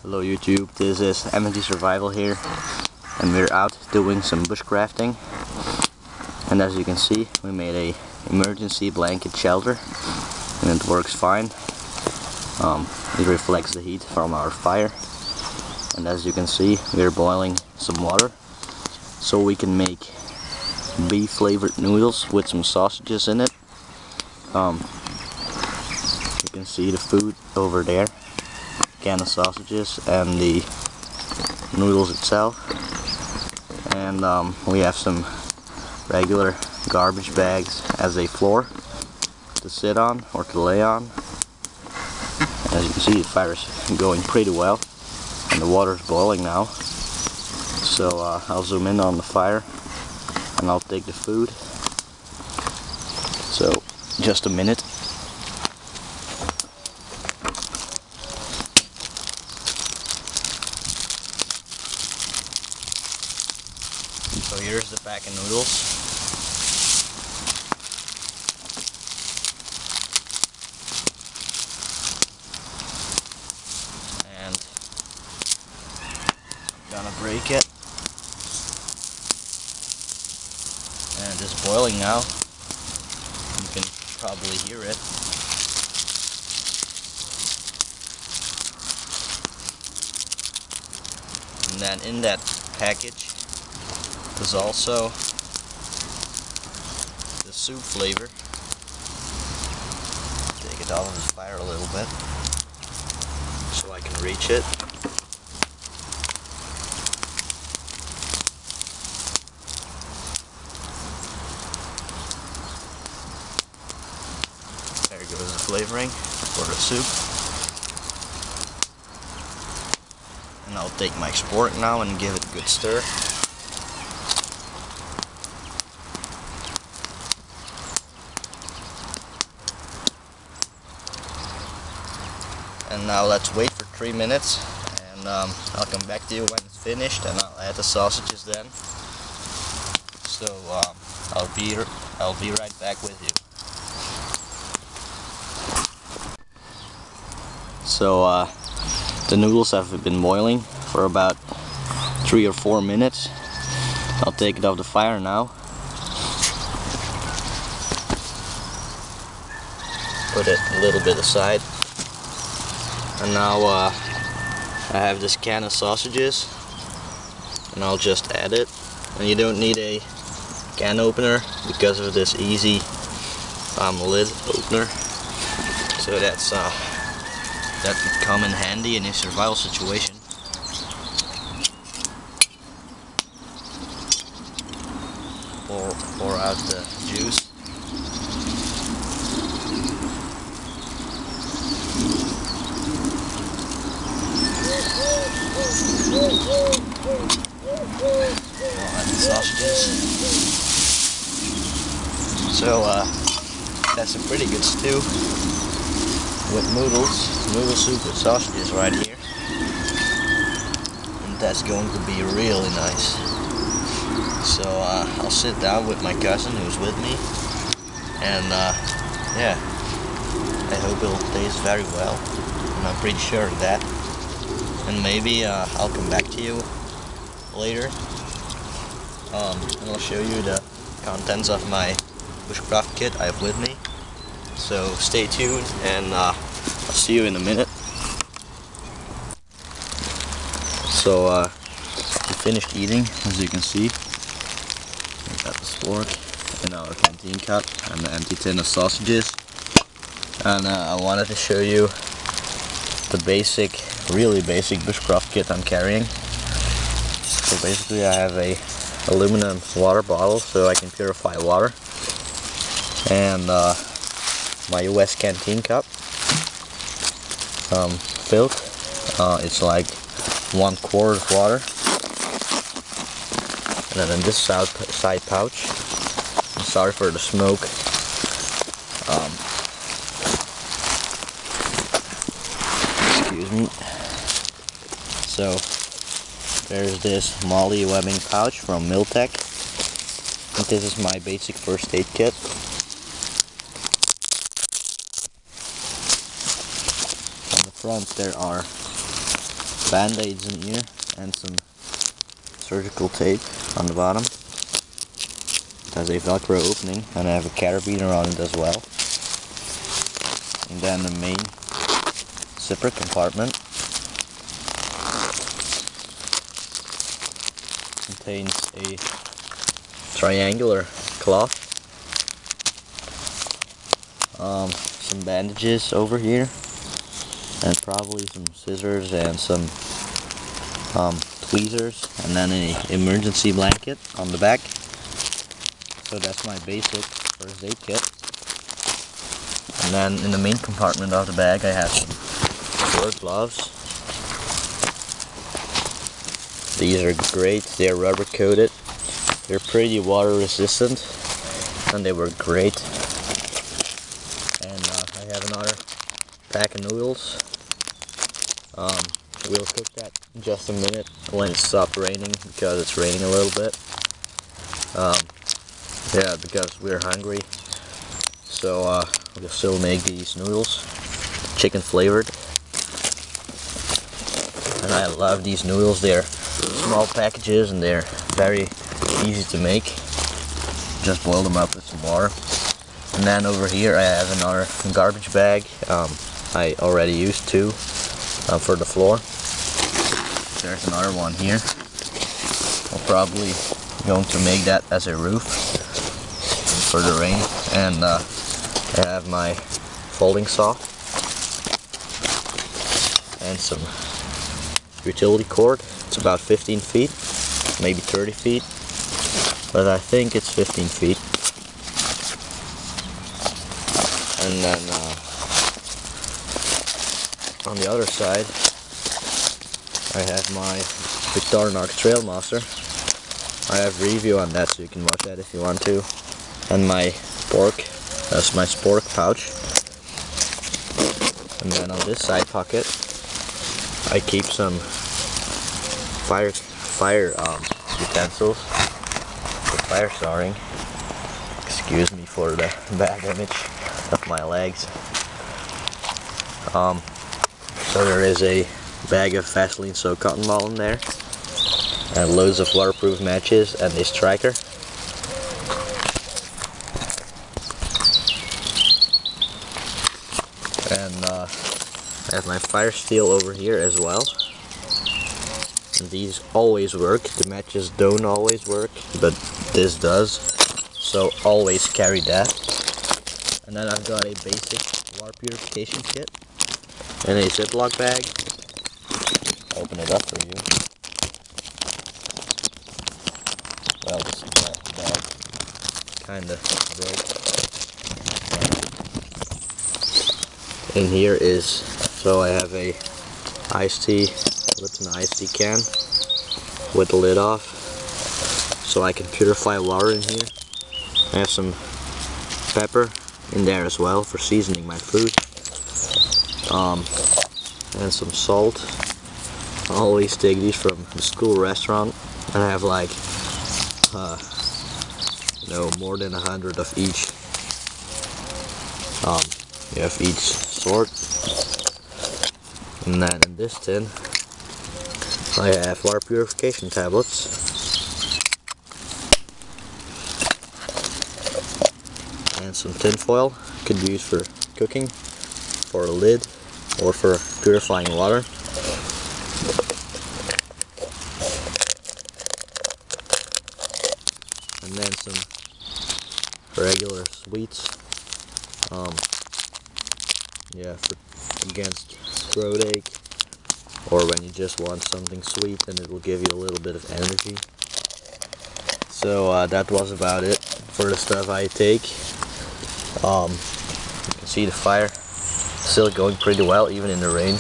Hello YouTube, this is MNT Survival here, and we're out doing some bushcrafting. And as you can see, we made a emergency blanket shelter, and it works fine. It reflects the heat from our fire, and as you can see, we're boiling some water so we can make beef flavored noodles with some sausages in it. You can see the food over there, can of sausages and the noodles itself, and we have some regular garbage bags as a floor to sit on or to lay on. As you can see, the fire is going pretty well and the water is boiling now, so I'll zoom in on the fire and I'll take the food. So just a minute. So here's the pack of noodles. And I'm gonna break it. And it's boiling now. You can probably hear it. And then in that package is also the soup flavor. Take it out of the fire a little bit so I can reach it. There goes the flavoring for the soup. And I'll take my spork now and give it a good stir. And now let's wait for 3 minutes, and I'll come back to you when it's finished, and I'll add the sausages then. So I'll be right back with you. So the noodles have been boiling for about 3 or 4 minutes. I'll take it off the fire now. Put it a little bit aside. And now I have this can of sausages, and I'll just add it. And you don't need a can opener because of this easy lid opener. So that would come in handy in a survival situation. Pour out the juice. Add the sausages. So that's a pretty good stew with noodle soup with sausages right here, and that's going to be really nice. So I'll sit down with my cousin who's with me, and yeah, I hope it'll taste very well, and I'm pretty sure of that. And maybe I'll come back to you later, and I'll show you the contents of my bushcraft kit I have with me. So stay tuned, and I'll see you in a minute. So we finished eating, as you can see. We got the spork in our canteen cup and the empty tin of sausages. And I wanted to show you the really basic bushcraft kit I'm carrying. So basically I have a aluminum water bottle so I can purify water, and my US canteen cup filled. It's like 1 quart of water. And then in this side pouch, I'm sorry for the smoke, excuse me. So there's this Molly webbing pouch from Miltech, and this is my basic first aid kit. On the front there are band-aids in here and some surgical tape on the bottom. It has a Velcro opening and I have a carabiner on it as well. And then the main zipper compartment contains a triangular cloth, some bandages over here, and probably some scissors and some tweezers, and then an emergency blanket on the back. So that's my basic first aid kit. And then in the main compartment of the bag I have some work gloves. These are great, they're rubber coated, they're pretty water resistant, and they work great. And I have another pack of noodles. We'll cook that in just a minute when it stops raining, because it's raining a little bit. Yeah, because we're hungry, so we'll still make these noodles, chicken flavored. And I love these noodles. They're small packages and they're very easy to make. Just boil them up with some water. And then over here I have another garbage bag. I already used two for the floor. There's another one here. I'm probably going to make that as a roof for the rain. And I have my folding saw and some utility cord. It's about 15 feet, maybe 30 feet, but I think it's 15 feet. And then on the other side I have my Victorinox Trailmaster. I have a review on that, so you can watch that if you want to. And my spork, that's my spork pouch. And then on this side pocket I keep some fire utensils for fire starting. Excuse me for the bad image of my legs. So there is a bag of Vaseline soaked cotton ball in there, and loads of waterproof matches and a striker. And I have my fire steel over here as well. And these always work. The matches don't always work, but this does. So always carry that. And then I've got a basic water purification kit in a Ziploc bag. Open it up for you. Well, this bag kinda broke. In here is, so I have a iced tea, Lipton iced tea can with the lid off, so I can purify water in here. I have some pepper in there as well for seasoning my food, and some salt. I always take these from the school restaurant, and I have like more than 100 of each. You have each sort. And then in this tin I have water purification tablets, and some tin foil. Could be used for cooking, for a lid, or for purifying water. And then some regular sweets, against throat ache, or when you just want something sweet and it will give you a little bit of energy. So that was about it for the stuff I take. You can see the fire still going pretty well even in the rain,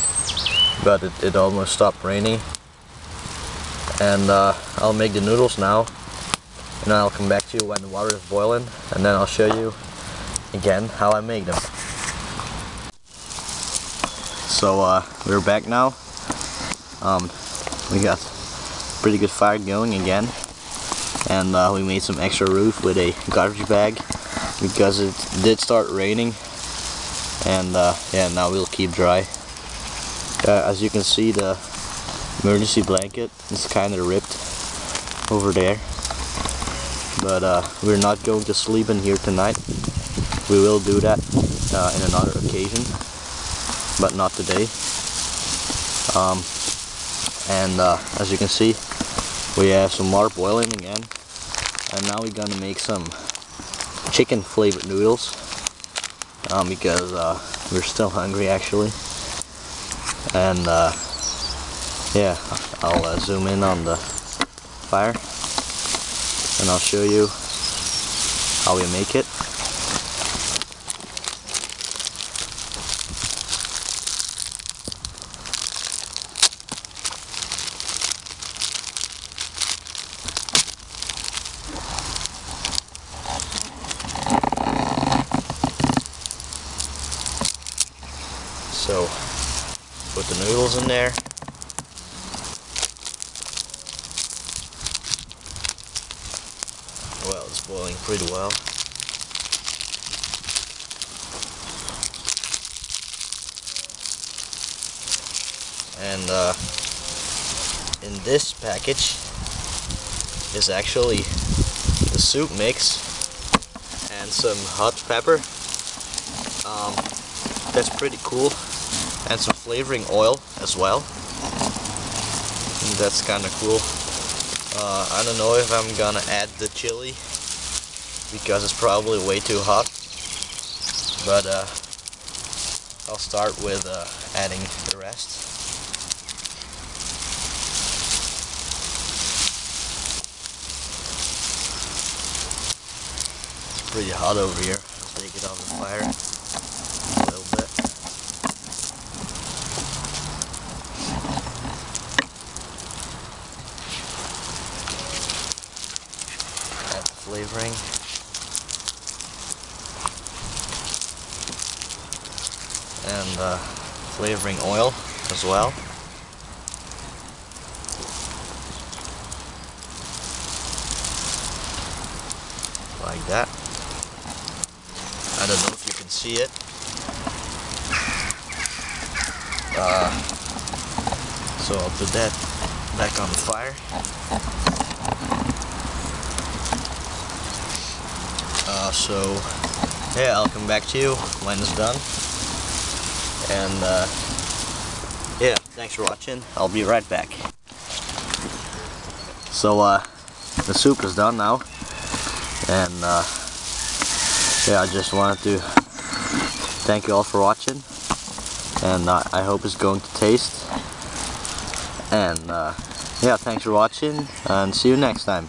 but it almost stopped raining. And I'll make the noodles now, and I'll come back to you when the water is boiling, and then I'll show you again how I make them. So we're back now. We got pretty good fire going again, and we made some extra roof with a garbage bag because it did start raining, and yeah, now we'll keep dry. As you can see, the emergency blanket. It's kind of ripped over there, but we're not going to sleep in here tonight. We will do that in another occasion, but not today. As you can see, we have some water boiling again, and now we're gonna make some chicken flavored noodles because we're still hungry actually. And yeah, I'll zoom in on the fire and I'll show you how we make it. So, put the noodles in there. Well, it's boiling pretty well. And in this package is actually the soup mix and some hot pepper. That's pretty cool. And some flavoring oil as well. And that's kind of cool. I don't know if I'm gonna add the chili because it's probably way too hot, but I'll start with adding the rest. It's pretty hot over here. I'll take it off the fire a little bit. Flavoring. And flavoring oil as well. Like that. I don't know if you can see it. So I'll put that back on the fire. So yeah, I'll come back to you when it's done. And yeah, thanks for watching. I'll be right back. So the soup is done now, and yeah, I just wanted to thank you all for watching, and I hope it's going to taste. And yeah, thanks for watching, and see you next time.